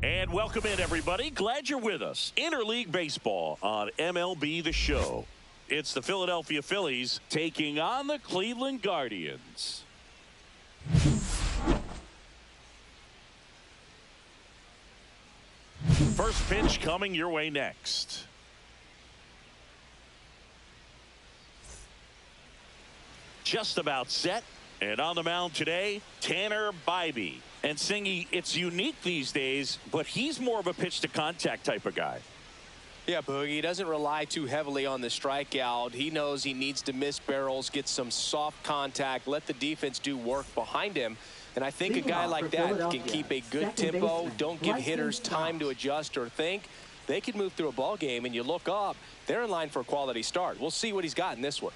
And welcome in, everybody. Glad you're with us. Interleague Baseball on MLB The Show. It's the Philadelphia Phillies taking on the Cleveland Guardians. First pitch coming your way next. Just about set. And on the mound today, Tanner Bybee. And Singy, it's unique these days, but he's more of a pitch-to-contact type of guy. Yeah, Boogie, he doesn't rely too heavily on the strikeout. He knows he needs to miss barrels, get some soft contact, let the defense do work behind him. And I think a guy like that can keep a good tempo, don't give hitters time to adjust or think. They can move through a ball game, and you look up, they're in line for a quality start. We'll see what he's got in this one.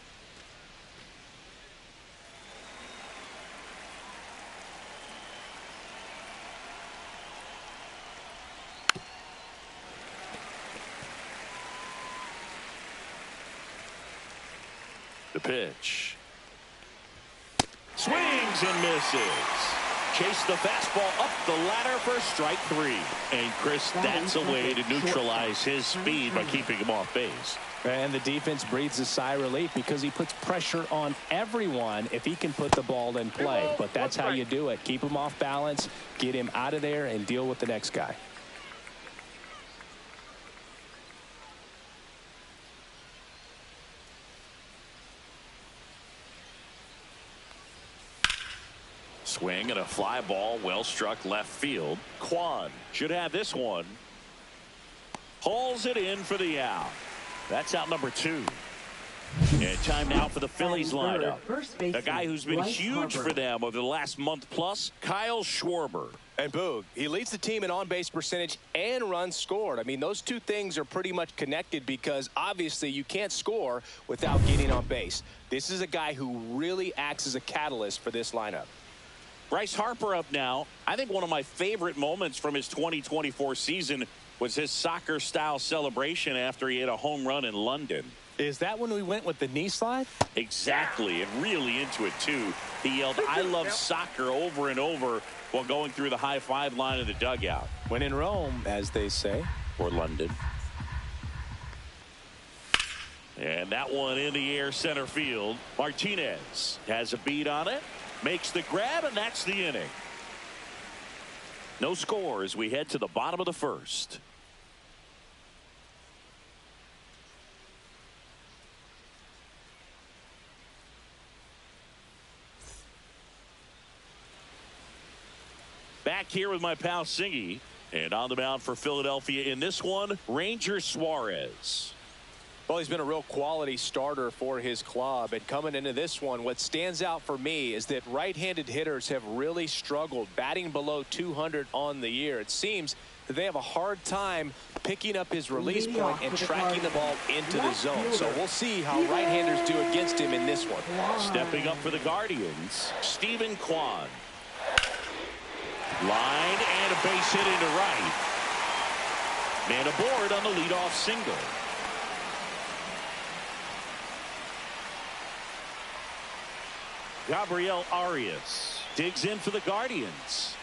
The pitch. Swings and misses. Chase the fastball up the ladder for strike three. And Chris, that's a way to neutralize his speed by keeping him off base. And the defense breathes a sigh of relief because he puts pressure on everyone if he can put the ball in play. But that's how you do it. Keep him off balance, get him out of there, and deal with the next guy. Swing and a fly ball well struck left field. Kwan should have this one. Hauls it in for the out. That's out number 2. And time now for the Phillies lineup. The guy who's been huge for them over the last month plus, Kyle Schwarber. And Boog, he leads the team in on-base percentage and runs scored. I mean, those two things are pretty much connected because obviously you can't score without getting on base. This is a guy who really acts as a catalyst for this lineup. Bryce Harper up now. I think one of my favorite moments from his 2024 season was his soccer-style celebration after he hit a home run in London. Is that when we went with the knee slide? Exactly, and really into it, too. He yelled, "I love soccer," over and over while going through the high-five line of the dugout. When in Rome, as they say. Or London. And that one in the air center field. Martinez has a beat on it. Makes the grab, and that's the inning. No score as we head to the bottom of the first. Back here with my pal Singy. And on the mound for Philadelphia in this one, Ranger Suarez. Well, he's been a real quality starter for his club. And coming into this one, what stands out for me is that right-handed hitters have really struggled, batting below 200 on the year. It seems that they have a hard time picking up his release point and tracking the ball into the zone. So we'll see how right-handers do against him in this one. Stepping up for the Guardians, Stephen Kwan. Line and a base hit into right. Man aboard on the leadoff single. Gabriel Arias digs in for the Guardians.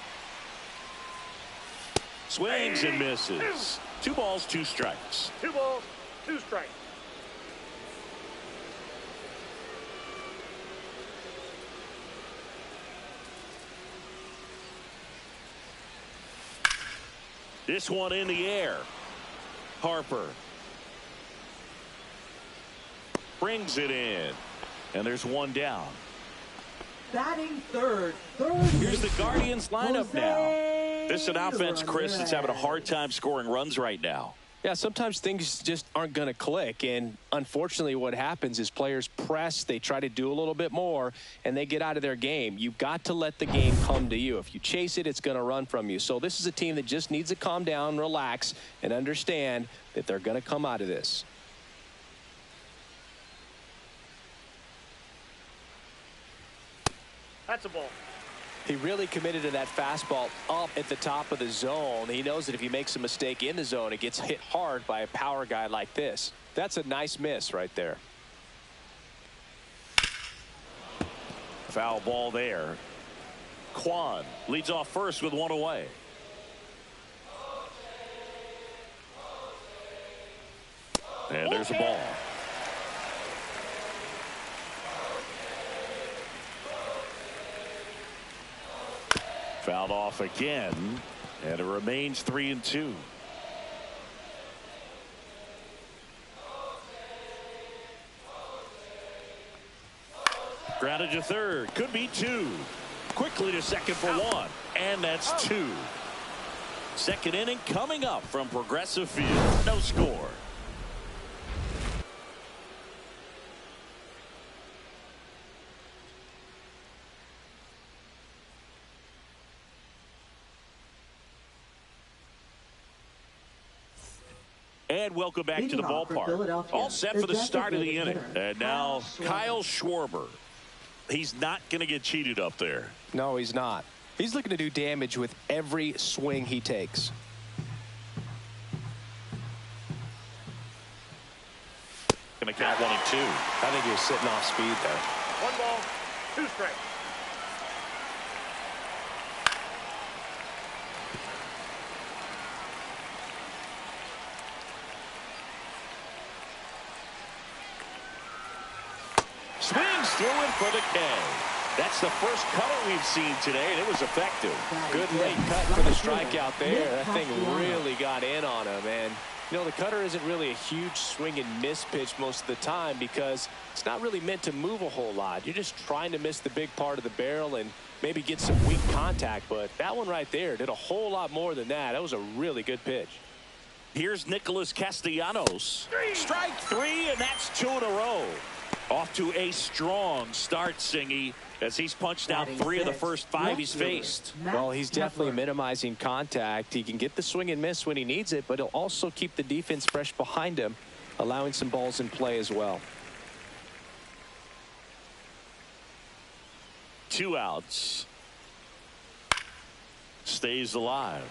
Swings and misses. 2 balls, 2 strikes. 2 balls, 2 strikes. This one in the air. Harper brings it in. And there's 1 down. Batting third. Here's the Guardians lineup now. This is an offense, Chris, that's having a hard time scoring runs right now. Yeah, sometimes things just aren't going to click. And unfortunately, what happens is players press, they try to do a little bit more, and they get out of their game. You've got to let the game come to you. If you chase it, it's going to run from you. So this is a team that just needs to calm down, relax, and understand that they're going to come out of this. That's a ball. He really committed to that fastball up at the top of the zone. He knows that if he makes a mistake in the zone, it gets hit hard by a power guy like this. That's a nice miss right there. Foul ball there. Kwan leads off first with 1 away. And there's a ball. Fouled off again, and it remains 3-2. Grounded to third. Could be two. Quickly to second for one. And that's two. Second inning coming up from Progressive Field. No score. And welcome back to the ballpark. All set for the start of the inning. And now Kyle Schwarber. He's not going to get cheated up there. No, he's not. He's looking to do damage with every swing he takes. Going to count 1 and 2. I think he was sitting off speed there. 1 ball, 2 strikes. Swings through it for the K. That's the first cutter we've seen today, and it was effective. Good late cut for the strikeout there. That thing really got in on him. And, you know, the cutter isn't really a huge swing and miss pitch most of the time because it's not really meant to move a whole lot. You're just trying to miss the big part of the barrel and maybe get some weak contact. But that one right there did a whole lot more than that. That was a really good pitch. Here's Nicholas Castellanos. Strike 3, and that's 2 in a row. Off to a strong start, Singy, as he's punched out 3 of the first 5 he's faced. Well, he's definitely minimizing contact. He can get the swing and miss when he needs it, but he'll also keep the defense fresh behind him, allowing some balls in play as well. 2 outs. Stays alive.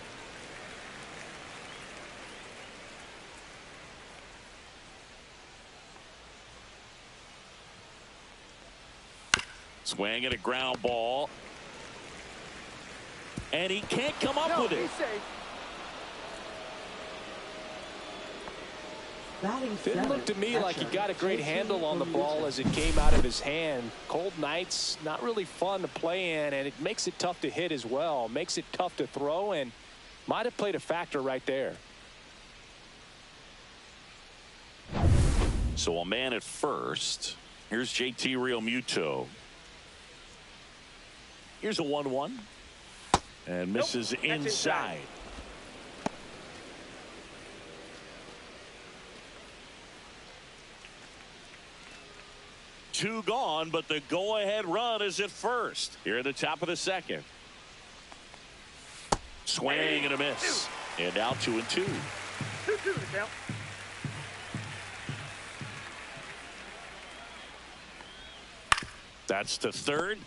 Swing at a ground ball. And he can't come up with it. Didn't look to me like he got a great handle on the ball as it came out of his hand. Cold nights, not really fun to play in, and it makes it tough to hit as well. Makes it tough to throw, and might have played a factor right there. So a man at first. Here's JT Realmuto. Here's a 1-1. And misses inside. Two gone, but the go-ahead run is at first. Here at the top of the second. Swing and a miss. And now 2-2. 2-2 to count. That's to third.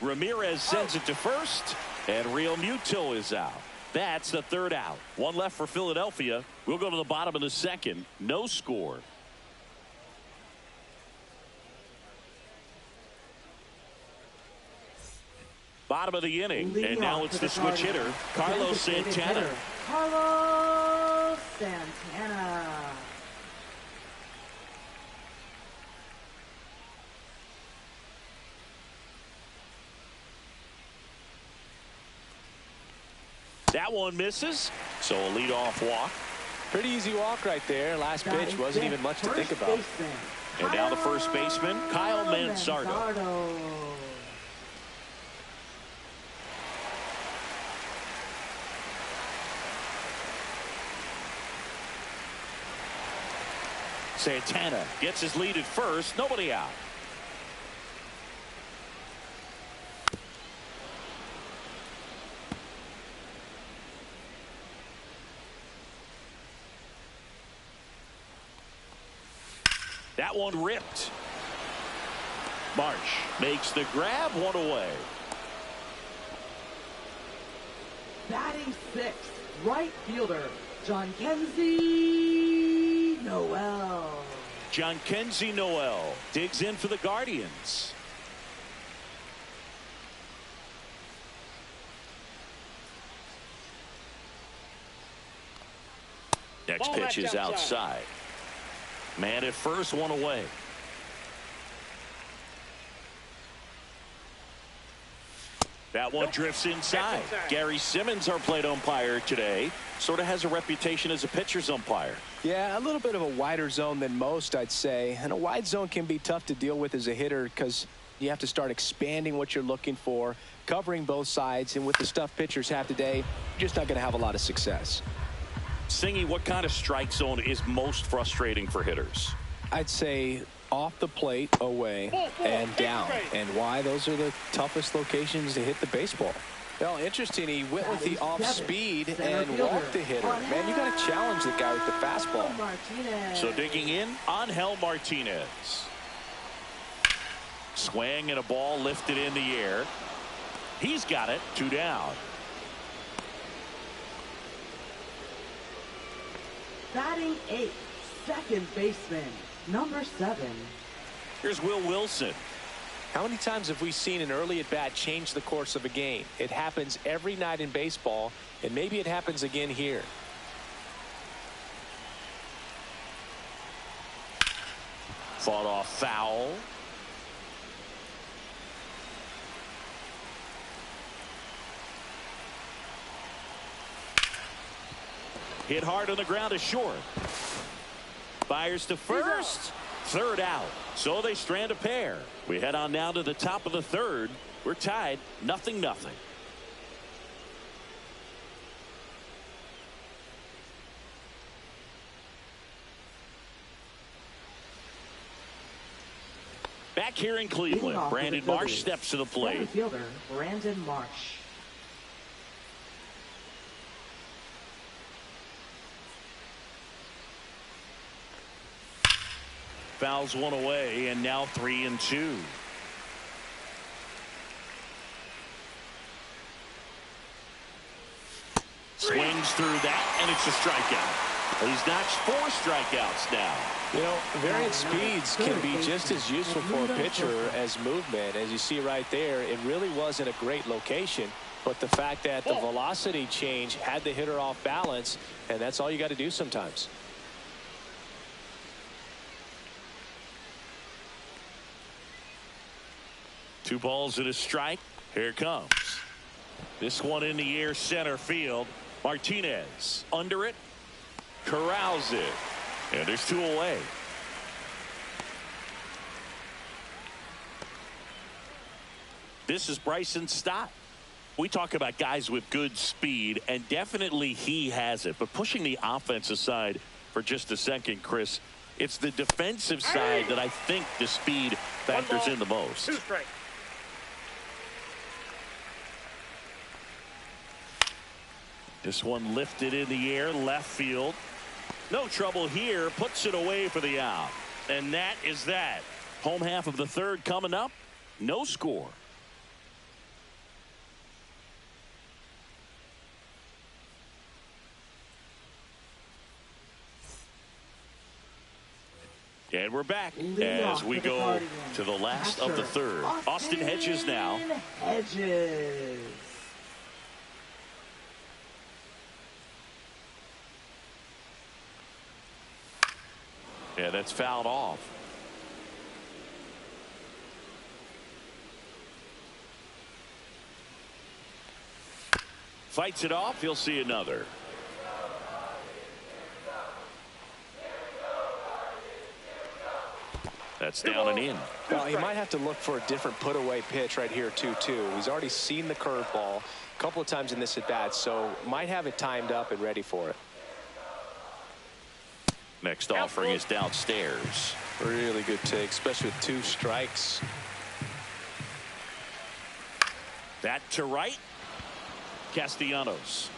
Ramirez sends it to first, and Realmuto is out. That's the third out. 1 left for Philadelphia. We'll go to the bottom of the second. No score. Bottom of the inning, and now it's the switch hitter, Carlos Santana. Carlos Santana. That one misses, so a leadoff walk. Pretty easy walk right there. Last pitch wasn't even much to think about. And now the first baseman, Kyle Manzardo. Santana gets his lead at first. Nobody out. That one ripped. Marsh makes the grab, 1 away. Batting 6th, right fielder, Jhonkensy Noel. Jhonkensy Noel digs in for the Guardians. Next Ball pitch is outside. Man at first, one away. That one drifts inside. Gary Simmons, our plate umpire today, sort of has a reputation as a pitcher's umpire. Yeah, a little bit of a wider zone than most, I'd say. And a wide zone can be tough to deal with as a hitter because you have to start expanding what you're looking for, covering both sides. And with the stuff pitchers have today, you're just not going to have a lot of success. Singy, what kind of strike zone is most frustrating for hitters? I'd say off the plate, away, and down. And why? Those are the toughest locations to hit the baseball. Well, interesting. He went with the off speed and walked the hitter. Man, you got to challenge the guy with the fastball. So digging in, Angel Martinez. Swing and a ball lifted in the air. He's got it. 2 down. Batting 8th, second baseman, number 7. Here's Will Wilson. How many times have we seen an early at bat change the course of a game? It happens every night in baseball, and maybe it happens again here. Fought off foul. Hit hard on the ground is short. Fires to first. Third out. So they strand a pair. We head on now to the top of the third. We're tied 0-0. Back here in Cleveland, Brandon Marsh steps to the plate. Center fielder Brandon Marsh. Fouls one away, and now 3-2. Swings through that, and it's a strikeout. He's notched 4 strikeouts now. You know, variant speeds can be just as useful for a pitcher as movement. As you see right there, it really wasn't a great location, but the fact that the velocity change had the hitter off balance, and that's all you got to do sometimes. Two balls and a strike. Here it comes. This one in the air, center field. Martinez under it. Corrals it. And there's 2 away. This is Bryson Stott. We talk about guys with good speed, and definitely he has it. But pushing the offense aside for just a second, Chris, it's the defensive side that I think the speed factors in the most. 2 strikes. This one lifted in the air, left field. No trouble here, puts it away for the out. And that is that. Home half of the third coming up. No score. And we're back as we go to the last of the third. Austin Hedges now. Hedges. Yeah, that's fouled off. Fights it off. He'll see another. That's down and in. Well, he might have to look for a different put-away pitch right here, too. He's already seen the curveball a couple of times in this at-bat, so might have it timed up and ready for it. Next offering is downstairs. Really good take, especially with 2 strikes. That to right. Castellanos.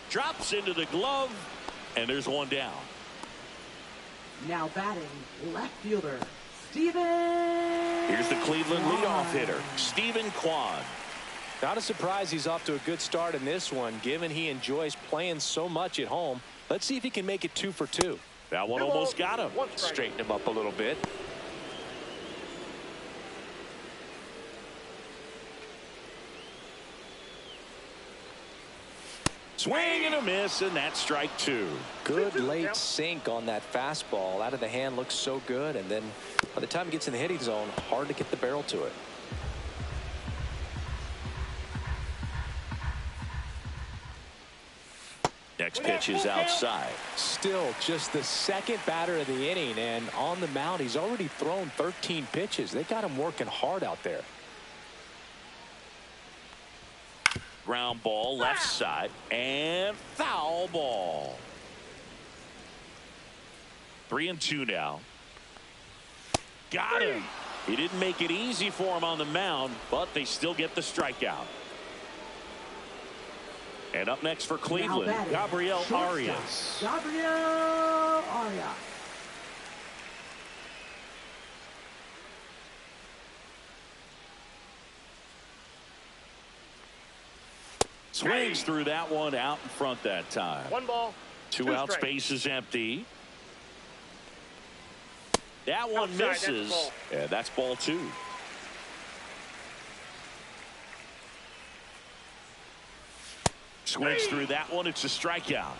Drops into the glove, and there's 1 down. Now batting, left fielder, Steven. Here's the Cleveland leadoff hitter, Steven Kwan. Not a surprise he's off to a good start in this one, given he enjoys playing so much at home. Let's see if he can make it 2 for 2. That one almost got him. Straighten him up a little bit. Swing and a miss, and that's strike two. Good late sink on that fastball. Out of the hand, looks so good, and then by the time it gets in the hitting zone, hard to get the barrel to it. Next pitch is outside. Still just the second batter of the inning, and on the mound, he's already thrown 13 pitches. They got him working hard out there. Ground ball left side, and foul ball. 3-2 now. Got him. He didn't make it easy for him on the mound, but they still get the strikeout. And up next for Cleveland, Gabriel Arias. Gabriel Arias. Swings through that one out in front that time. 1 ball. 2 out, space is empty. That one misses. And that's ball 2. Swings through that one. It's a strikeout.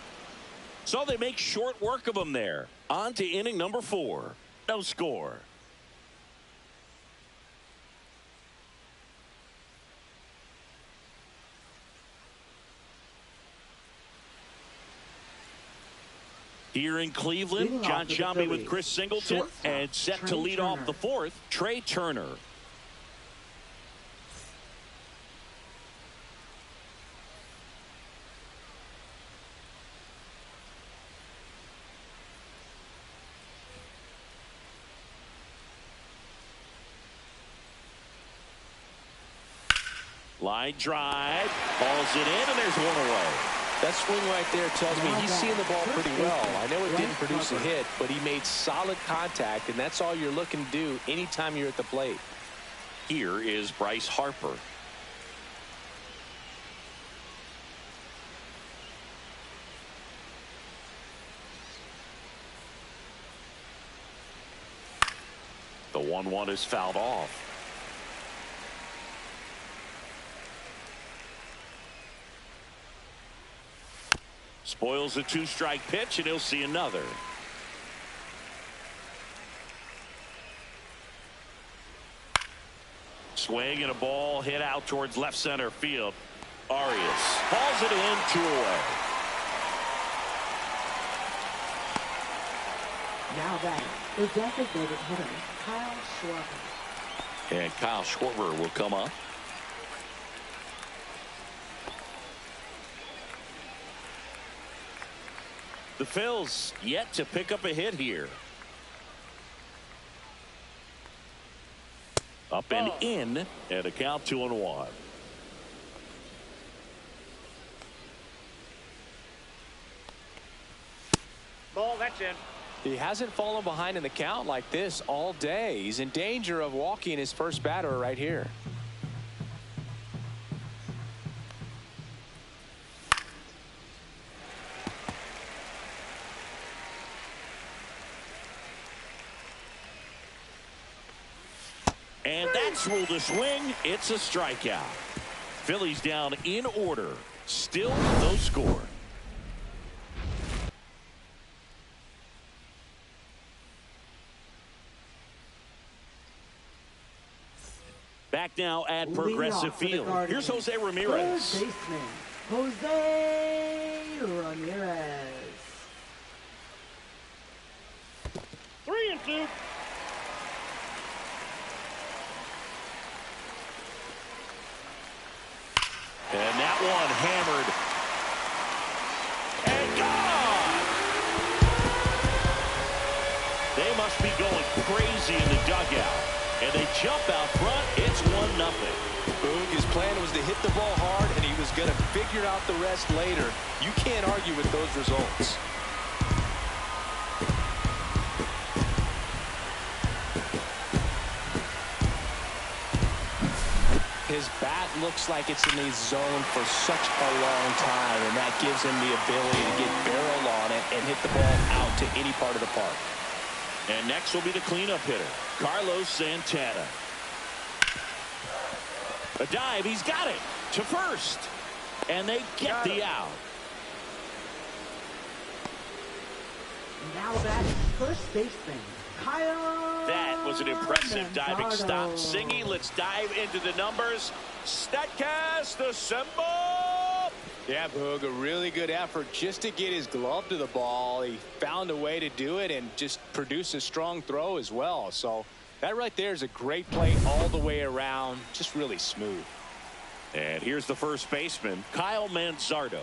So they make short work of him there. On to inning number 4. No score. Here in Cleveland, John Sciambi with Chris Singleton, and set to lead off the 4th, Trey Turner. Line drive, balls it in, and there's one away. That swing right there tells me he's seeing the ball pretty well. I know it didn't produce a hit, but he made solid contact, and that's all you're looking to do anytime you're at the plate. Here is Bryce Harper. The 1-1 is fouled off. Spoils a 2-strike pitch, and he'll see another. Swing and a ball hit out towards left center field. Arias hauls it in, 2 away. Now that the designated hitter, Kyle Schwarber. And Kyle Schwarber will come up. The Phillies yet to pick up a hit here. Up and in, and a count 2-1. Ball, that's in. He hasn't fallen behind in the count like this all day. He's in danger of walking his first batter right here. And that's ruled a swing. It's a strikeout. Phillies down in order. Still no score. Back now at Progressive Field. Here's Jose Ramirez. Third baseman, Jose Ramirez. 3-2. And that one hammered. And gone! They must be going crazy in the dugout. And they jump out front. It's 1-0. Boog, his plan was to hit the ball hard, and he was going to figure out the rest later. You can't argue with those results. His bat looks like it's in the zone for such a long time, and that gives him the ability to get barrel on it and hit the ball out to any part of the park. And next will be the cleanup hitter, Carlos Santana. A dive, he's got it to first. And they get the out. Now batting, first baseman, Kyle. That was an impressive diving stop. Manzardo. Singy, let's dive into the numbers. Statcast assemble. Yeah, Boog, a really good effort just to get his glove to the ball. He found a way to do it and just produce a strong throw as well. So that right there is a great play all the way around. Just really smooth. And here's the first baseman, Kyle Manzardo.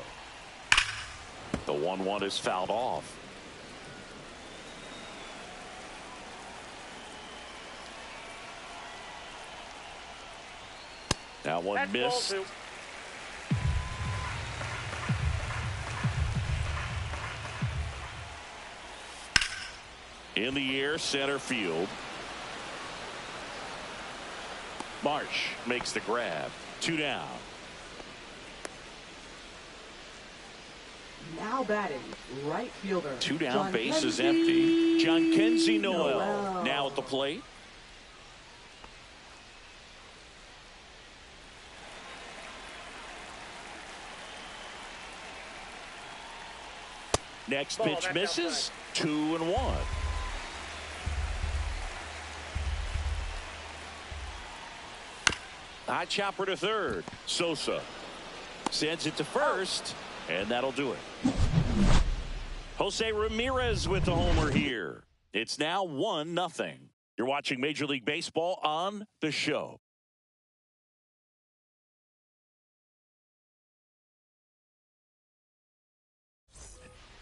The 1-1 is fouled off. That one That's missed. ball two. In the air, center field. Marsh makes the grab. 2 down. Now batting, right fielder. 2 down, John base is Kenzie empty. John Kenzie Noel Noel. now at the plate. Next Ball, pitch that's misses. 2-1. High chopper to third. Sosa sends it to first, and that'll do it. Jose Ramirez with the homer here. It's now 1-0. You're watching Major League Baseball on The Show.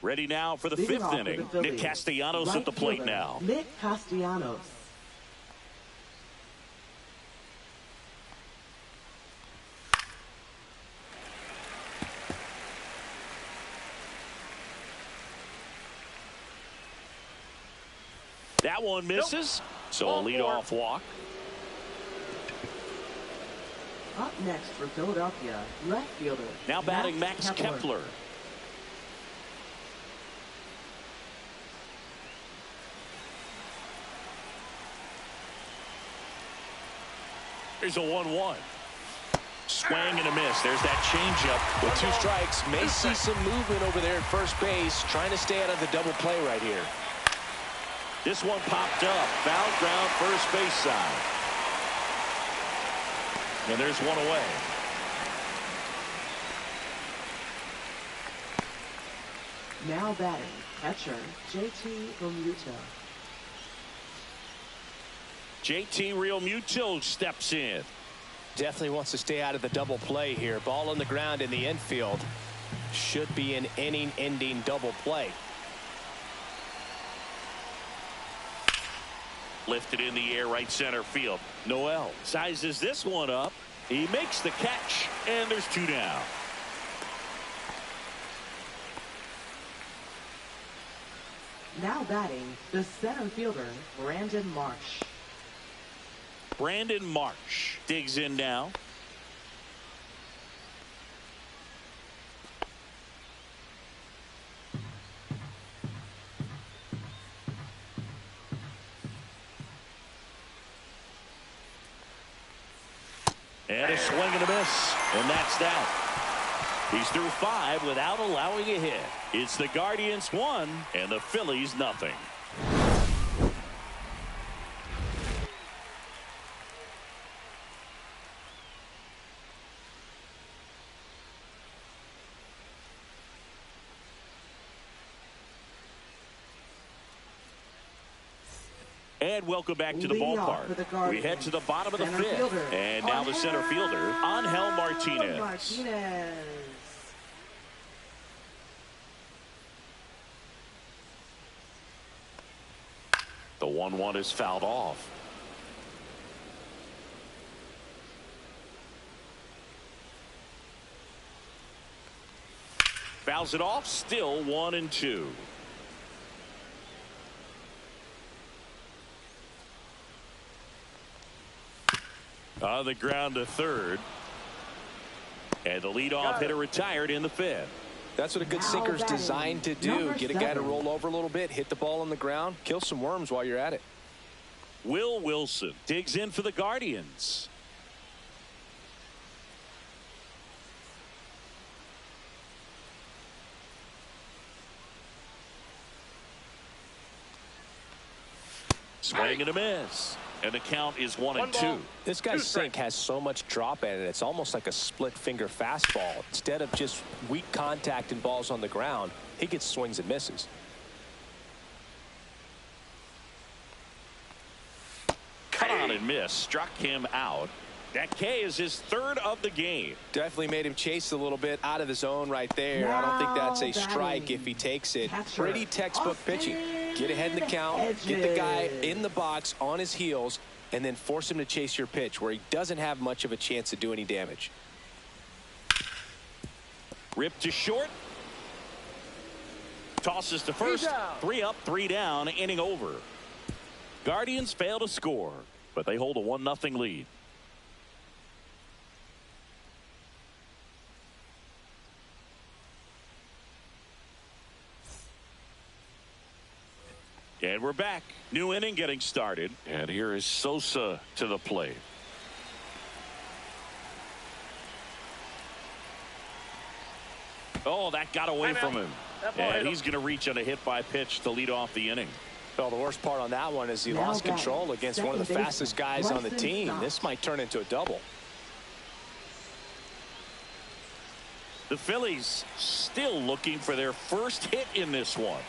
Ready now for the Leading fifth off for inning. the Phillies, Nick Castellanos right at the plate fielder, now. Nick Castellanos. That one misses. So a Ball leadoff walk. Up next for Philadelphia, left fielder. Now batting Max Kepler. Here's a 1-1. Swing and a miss. There's that changeup. With 2 strikes, may see some movement over there at first base, trying to stay out of the double play right here. This one popped up. Foul ground, first base side. And there's one away. Now batting, catcher, JT Realmuto. JT Realmuto steps in. Definitely wants to stay out of the double play here. Ball on the ground in the infield. Should be an inning-ending double play. Lifted in the air, right center field. Noel sizes this one up. He makes the catch, and there's 2 down. Now batting, the center fielder, Brandon Marsh. Brandon Marsh digs in now. And a swing and a miss, and that's that. He's through 5 without allowing a hit. It's the Guardians 1 and the Phillies nothing. And welcome back to the Leading off for the ballpark. We Guardians, head to the bottom of the center 5th. fielder, And now the center fielder, Angel Martinez. Martinez. The 1-1 is fouled off. Fouls it off, still 1-2. On the ground to third. And the leadoff hitter retired in the 5th. That's what a good sinker's designed to do. Get a guy to roll over a little bit, hit the ball on the ground, kill some worms while you're at it. Will Wilson digs in for the Guardians. Swing and a miss. And the count is 1-2. This guy's sink has so much drop in it. It's almost like a split finger fastball. Instead of just weak contact and balls on the ground, he gets swings and misses. Cut on and miss. Struck him out. That K is his third of the game. Definitely made him chase a little bit out of his zone right there. I don't think that's a strike if he takes it. Pretty textbook pitching. Get ahead in the count, get the guy in the box on his heels, and then force him to chase your pitch where he doesn't have much of a chance to do any damage. Ripped to short. Tosses to first. 3 up, 3 down, inning over. Guardians fail to score, but they hold a 1-0 lead. And we're back. New inning getting started. And here is Sosa to the plate. Oh, that got away from him. And he's going to reach on a hit by pitch to lead off the inning. Well, the worst part on that one is he lost control against one of the fastest guys on the team. This might turn into a double. The Phillies still looking for their first hit in this one.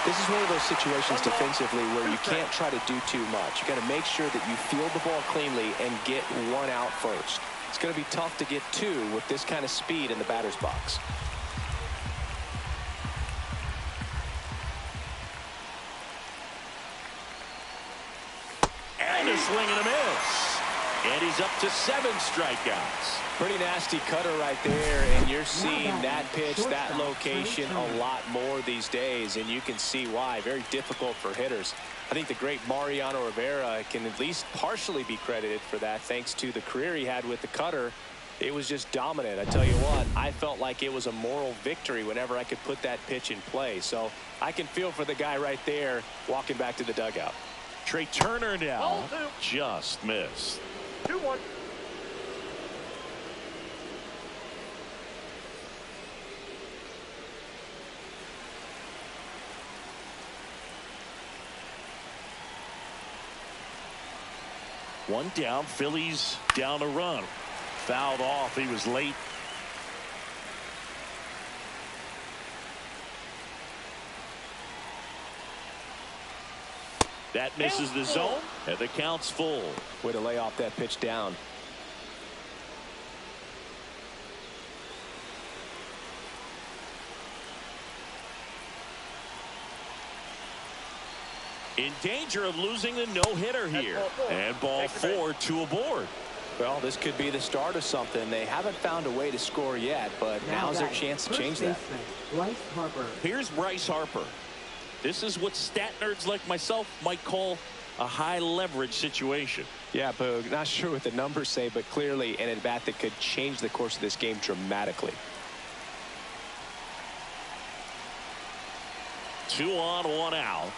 This is one of those situations defensively where you can't try to do too much. You got to make sure that you field the ball cleanly and get one out first. It's going to be tough to get two with this kind of speed in the batter's box. And a swing and a miss. And he's up to 7 strikeouts. Pretty nasty cutter right there, and you're seeing that pitch, that location a lot more these days, and you can see why. Very difficult for hitters. I think the great Mariano Rivera can at least partially be credited for that thanks to the career he had with the cutter. It was just dominant. I tell you what, I felt like it was a moral victory whenever I could put that pitch in play. So I can feel for the guy right there walking back to the dugout. Trey Turner now just missed. 2-1. One down. Phillies down a run. Fouled off. He was late. That misses the zone, and the count's full. Way to lay off that pitch down. In danger of losing the no-hitter here. And ball 4, 2 aboard. Well, this could be the start of something. They haven't found a way to score yet, but now's their chance to change that. Here's Bryce Harper. This is what stat nerds like myself might call a high leverage situation. Yeah, Boog, not sure what the numbers say, but clearly an at-bat that could change the course of this game dramatically. 2 on, 1 out.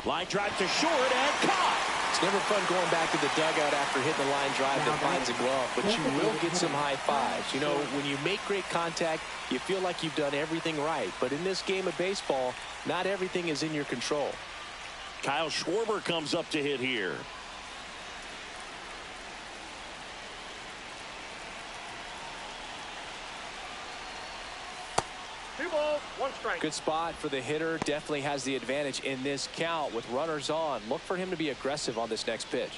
Line drive to short and caught. It's never fun going back to the dugout after hitting the line drive that finds a glove, but you will get some high fives. You know, when you make great contact, you feel like you've done everything right. But in this game of baseball, not everything is in your control. Kyle Schwarber comes up to hit here. Good spot for the hitter. Definitely has the advantage in this count with runners on. Look for him to be aggressive on this next pitch.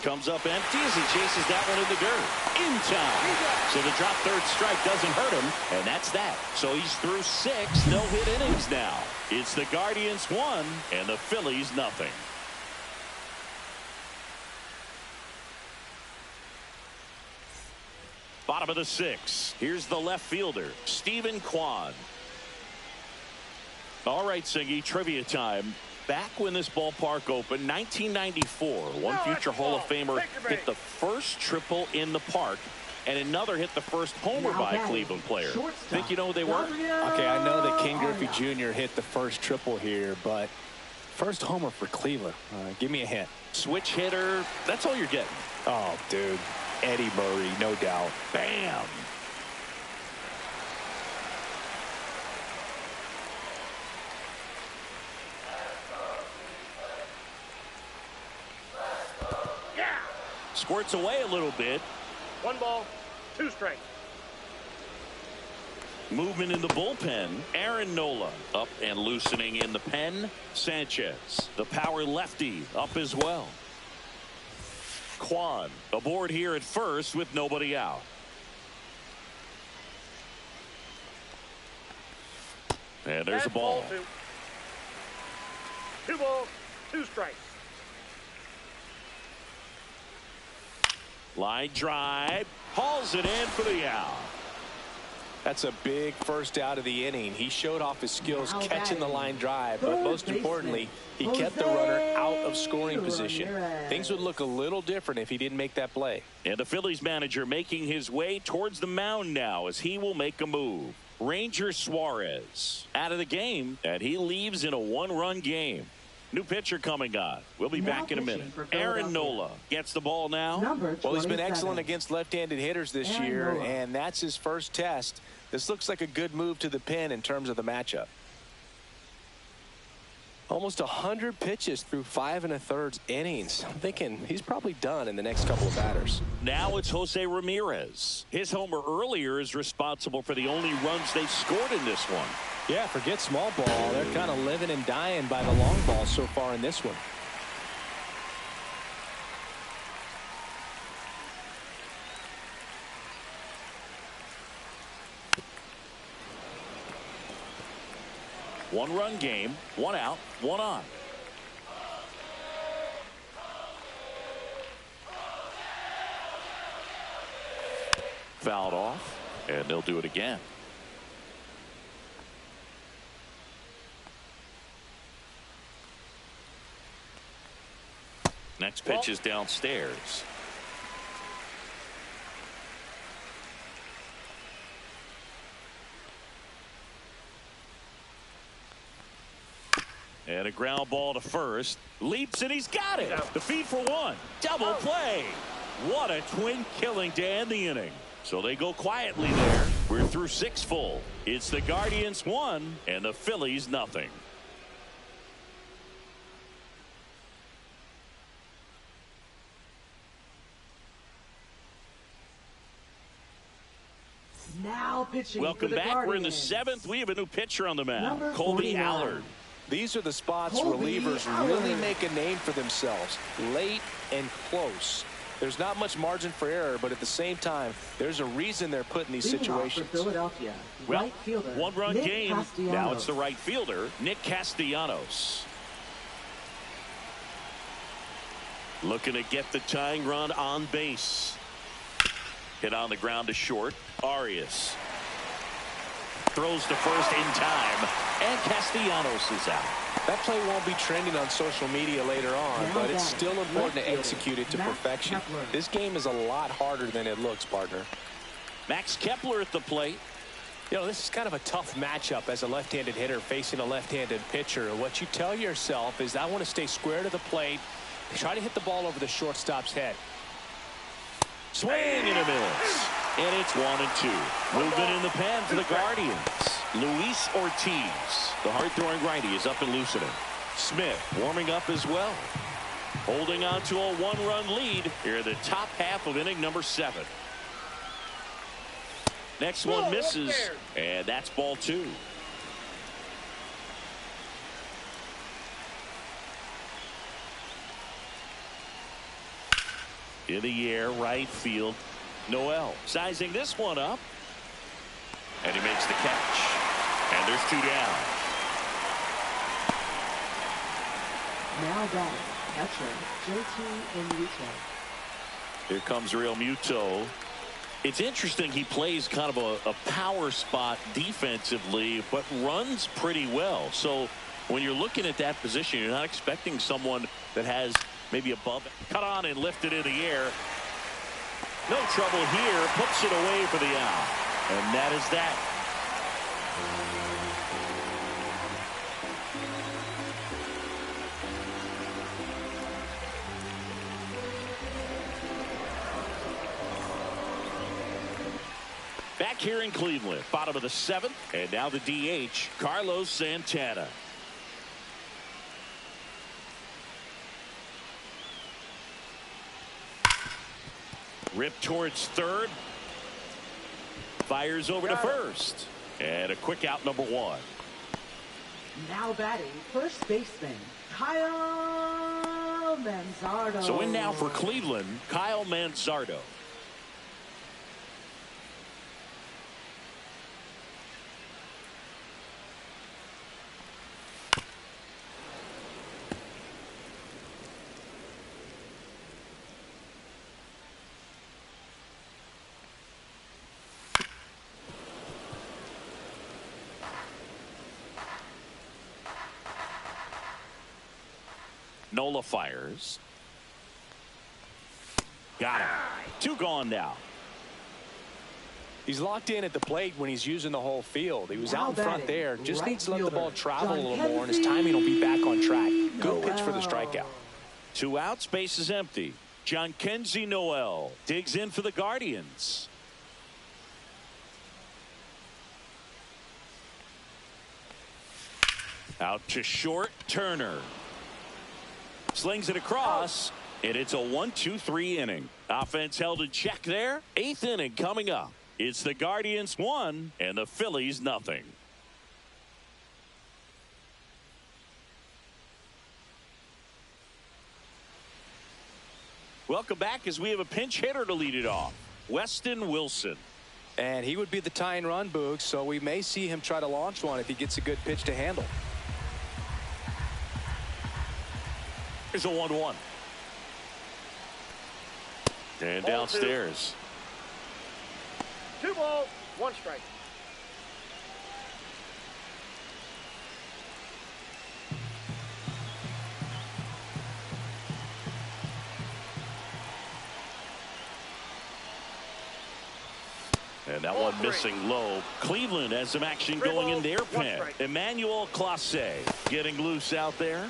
Comes up empty as he chases that one in the dirt. In time. So the drop third strike doesn't hurt him, and that's that. So he's through 6 no-hit innings now. It's the Guardians 1 and the Phillies 0. Bottom of the 6. Here's the left fielder, Stephen Kwan. All right, Singy, trivia time. Back when this ballpark opened, 1994, one future Hall of Famer hit the first triple in the park. and another hit the first homer by a Cleveland player. Think you know who they were? Okay, I know that Ken Griffey Jr. hit the first triple here, but first homer for Cleveland. Give me a hint. Switch hitter. That's all you're getting. Oh, dude. Eddie Murray, no doubt. Bam. Squirts away a little bit. 1 ball, 2 strikes. Movement in the bullpen. Aaron Nola up and loosening in the pen. Sanchez, the power lefty, up as well. Kwan aboard here at first with nobody out. And there's a ball. 2 balls, 2 strikes. Line drive, hauls it in for the out. That's a big first out of the inning. He showed off his skills catching the line drive, but most importantly, he kept the runner out of scoring position. Things would look a little different if he didn't make that play. And the Phillies manager making his way towards the mound now as he will make a move. Ranger Suarez out of the game, and he leaves in a 1-run game. New pitcher coming on. We'll be back in a minute. Aaron Nola gets the ball now. Well, he's been excellent against left-handed hitters this year, and that's his first test. This looks like a good move to the pen in terms of the matchup. Almost 100 pitches through 5 1/3 innings. I'm thinking he's probably done in the next couple of batters. Now it's Jose Ramirez. His homer earlier is responsible for the only runs they scored in this one. Yeah, forget small ball. They're kind of living and dying by the long ball so far in this one. One-run game, 1 out, 1 on. Fouled off, and they'll do it again. Next pitch is downstairs. And a ground ball to first. Leaps and he's got it. The feed for 1. Double play. What a twin killing to end the inning. So they go quietly there. We're through 6 full. It's the Guardians 1 and the Phillies nothing. Now pitching. Welcome back. Guardians. We're in the 7th. We have a new pitcher on the mound. Number Colby 49. Allard. These are the spots Colby relievers Allard. really make a name for themselves. Late and close. There's not much margin for error, but at the same time, there's a reason they're put in these Leading off situations. for Philadelphia, Well, right fielder, 1-run Nick game. Castellanos. Now it's the right fielder, Nick Castellanos. Looking to get the tying run on base. Hit on the ground to short. Arias throws to first in time, and Castellanos is out. That play won't be trending on social media later on, but it's still important to execute it to perfection. This game is a lot harder than it looks, partner. Max Kepler at the plate. You know, this is kind of a tough matchup as a left-handed hitter facing a left-handed pitcher. What you tell yourself is, I want to stay square to the plate, try to hit the ball over the shortstop's head. Swing and a miss. And it's 1-2. Movement in the pen for the Guardians. Luis Ortiz, the hard-throwing righty, is up and loosening. Smith warming up as well. Holding on to a 1-run lead here in the top half of inning number 7. Next one misses, and that's ball 2. In the air, right field. Noel sizing this one up. And he makes the catch. And there's 2 down. Now batting, catcher, JT Enrique. Here comes Real Muto. It's interesting, he plays kind of a power spot defensively, but runs pretty well. So when you're looking at that position, you're not expecting someone that has maybe above. Cut on and lifted in the air. No trouble here. Puts it away for the out. And that is that. Back here in Cleveland, bottom of the 7th, and now the DH, Carlos Santana. Rip towards third. Fires over to first. And a quick out, number 1. Now batting, first baseman, Kyle Manzardo. So in now for Cleveland, Kyle Manzardo. Nola fires. Got him. 2 gone now. He's locked in at the plate when he's using the whole field. He was Now out in front batting, there. Just right needs to let the ball fielder, travel a little John more, and his timing will be back on track. Good pitch for the Noel. strikeout. 2 outs, base is empty. Jhonkensy Noel digs in for the Guardians. Out to short, Turner. Slings it across, and it's a 1-2-3 inning. Offense held in check there. 8th inning coming up. It's the Guardians 1 and the Phillies nothing. Welcome back as we have a pinch hitter to lead it off. Weston Wilson. And he would be the tying run, Boog, so we may see him try to launch one if he gets a good pitch to handle. Here's a 1-1. And Ball downstairs. 2 balls, 1 strike. And that Ball one 3. missing low. Cleveland has some action 3 going in balls, their 1 pen. strike. Emmanuel Clase getting loose out there.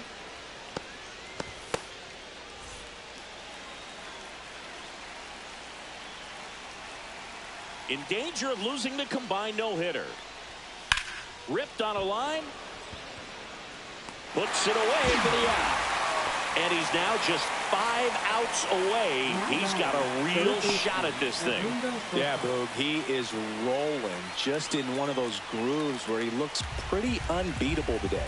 In danger of losing the combined no-hitter. Ripped on a line. Puts it away for the out. And he's now just 5 outs away. He's got a real shot at this thing. Yeah, Boog, he is rolling just in one of those grooves where he looks pretty unbeatable today.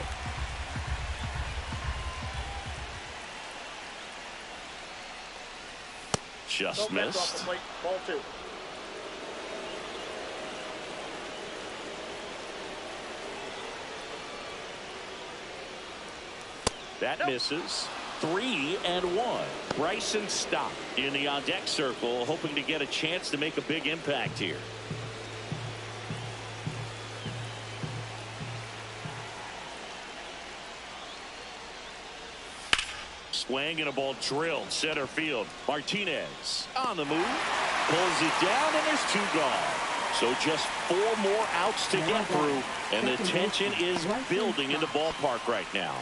Just No bets off missed. the plate. Ball 2. That misses. 3-1. Bryson Stott in the on-deck circle, hoping to get a chance to make a big impact here. Swing and a ball drilled center field. Martinez on the move. Pulls it down, and there's 2 gone. So just 4 more outs to get through, and the tension is building in the ballpark right now.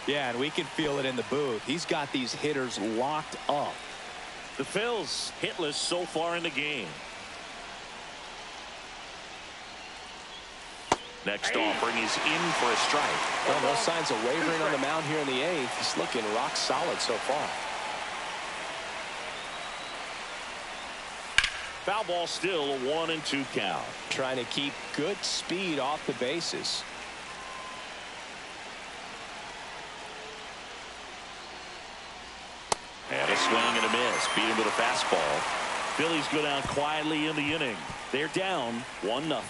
Yeah, and we can feel it in the booth. He's got these hitters locked up. The Phils hitless so far in the game. Next offering is in for a strike. Well, no signs of wavering on the mound here in the 8th. He's looking rock solid so far. Foul ball still, a 1-2 count. Trying to keep good speed off the bases. And a swing and a miss. Beat him with a fastball. Phillies go down quietly in the inning. They're down 1-0.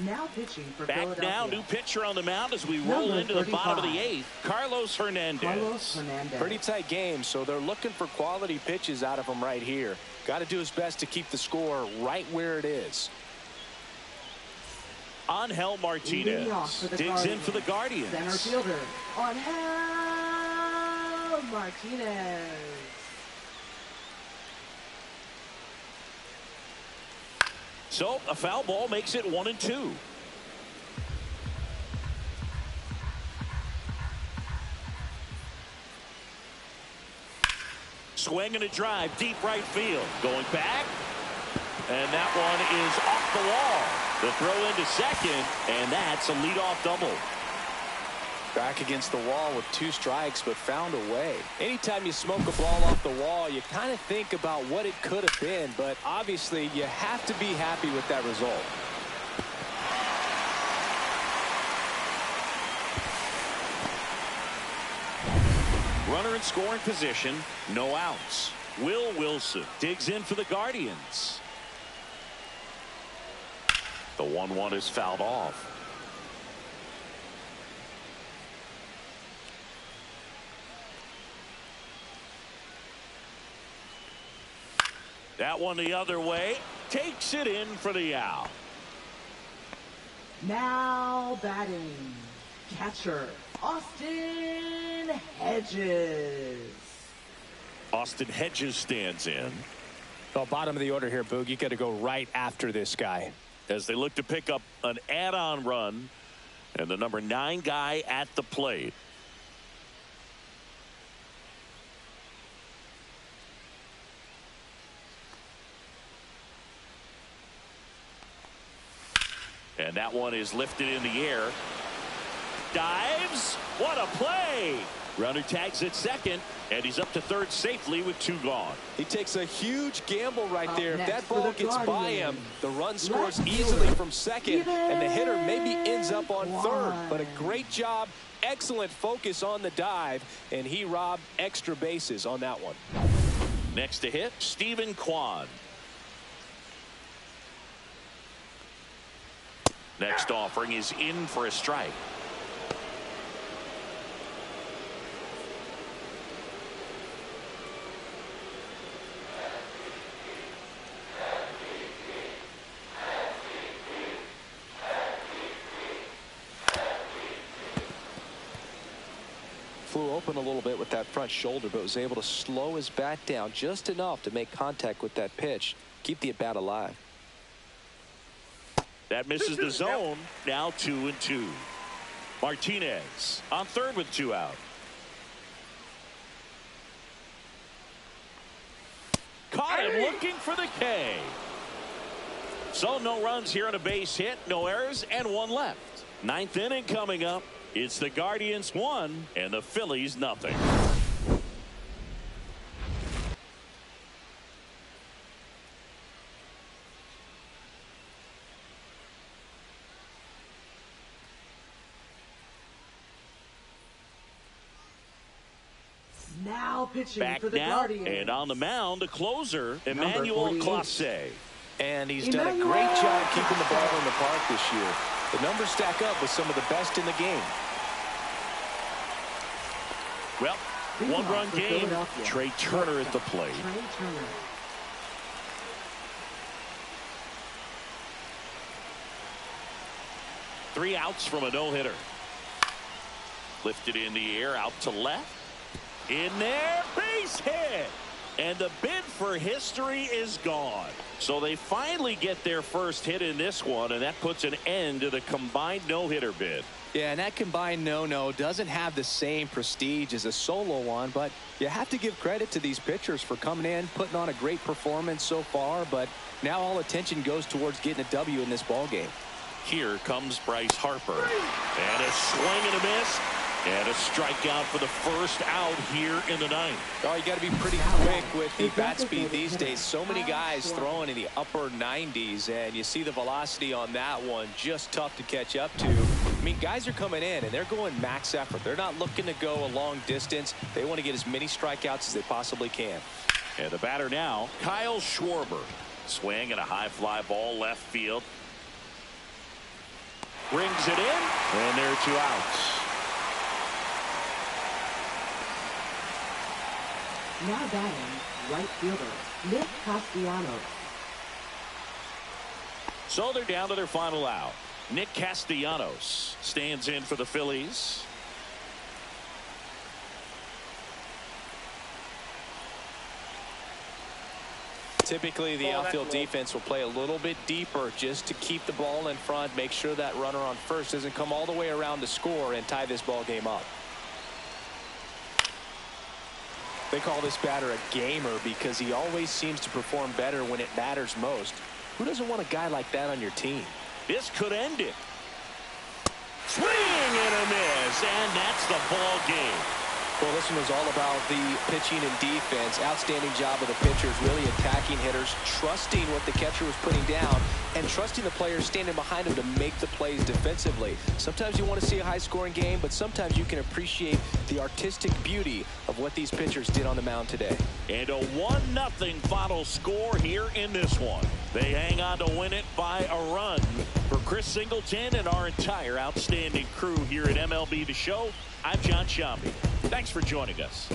Now pitching for Back Philadelphia. now, new pitcher on the mound as we roll Number into the bottom of the 35. 8th. Carlos Hernandez. Carlos Hernandez. Pretty tight game, so they're looking for quality pitches out of him right here. Got to do his best to keep the score right where it is. Angel Martinez digs in for the Guardians. Center fielder, Angel Martinez. So a foul ball makes it 1-2. Swing and a drive, deep right field. Going back. And that one is off the wall. The throw into second, and that's a leadoff double. Back against the wall with 2 strikes, but found a way. Anytime you smoke a ball off the wall, you kind of think about what it could have been, but obviously you have to be happy with that result. Runner in scoring position, no outs. Will Wilson digs in for the Guardians. The 1-1 is fouled off. That one the other way, takes it in for the out. Now batting, catcher, Austin Hedges. Austin Hedges stands in. Well, bottom of the order here, Boog. You got to go right after this guy. As they look to pick up an add-on run, and the number 9 guy at the plate. And that one is lifted in the air. Dives. What a play. Runner tags at second, and he's up to third safely with 2 gone. He takes a huge gamble right there. If that for ball the gets by Guardians, him, the run scores left easily fielder, from second, and the hitter maybe ends up on third. But a great job, excellent focus on the dive, and he robbed extra bases on that one. Next to hit, Stephen Kwan. Next offering is in for a strike. Flew open a little bit with that front shoulder, but was able to slow his bat down just enough to make contact with that pitch. Keep the at-bat alive. That misses the zone. Now 2-2. Martinez on third with 2 out. Caught him looking for the K. So no runs here on a base hit, no errors, and 1 left. 9th inning coming up. It's the Guardians 1 and the Phillies nothing. Now pitching Back for the now, Guardians. and on the mound, the closer, Emmanuel 48. Clase. And he's done a great job keeping the ball in the park this year. The numbers stack up with some of the best in the game. Well, 1-run game. Trey Turner at the plate. Trey Turner. Three outs from a no-hitter. Lifted in the air, out to left. In there, base hit. And the bid for history is gone. So they finally get their first hit in this one, and that puts an end to the combined no-hitter bid. Yeah, and that combined no-no doesn't have the same prestige as a solo one, but you have to give credit to these pitchers for coming in, putting on a great performance so far, but now all attention goes towards getting a W in this ball game. Here comes Bryce Harper. And a swing and a miss. And a strikeout for the first out here in the 9th. Oh, you got to be pretty quick with the bat speed these days. So many guys throwing in the upper 90s, and you see the velocity on that one. Just tough to catch up to. I mean, guys are coming in, and they're going max effort. They're not looking to go a long distance. They want to get as many strikeouts as they possibly can. And the batter now, Kyle Schwarber. Swing and a high fly ball left field. Brings it in, and there are 2 outs. Now batting, right fielder, Nick Castellanos. So they're down to their final out. Nick Castellanos stands in for the Phillies. Typically, the outfield defense will play a little bit deeper just to keep the ball in front, make sure that runner on first doesn't come all the way around to score and tie this ball game up. They call this batter a gamer because he always seems to perform better when it matters most. Who doesn't want a guy like that on your team? This could end it. Swing and a miss, and that's the ball game. Well, this one was all about the pitching and defense. Outstanding job of the pitchers, really attacking hitters, trusting what the catcher was putting down, and trusting the players standing behind him to make the plays defensively. Sometimes you want to see a high-scoring game, but sometimes you can appreciate the artistic beauty of what these pitchers did on the mound today. And a 1-0 final score here in this one. They hang on to win it by a run. For Chris Singleton and our entire outstanding crew here at MLB The Show, I'm John Shambi. Thanks for joining us.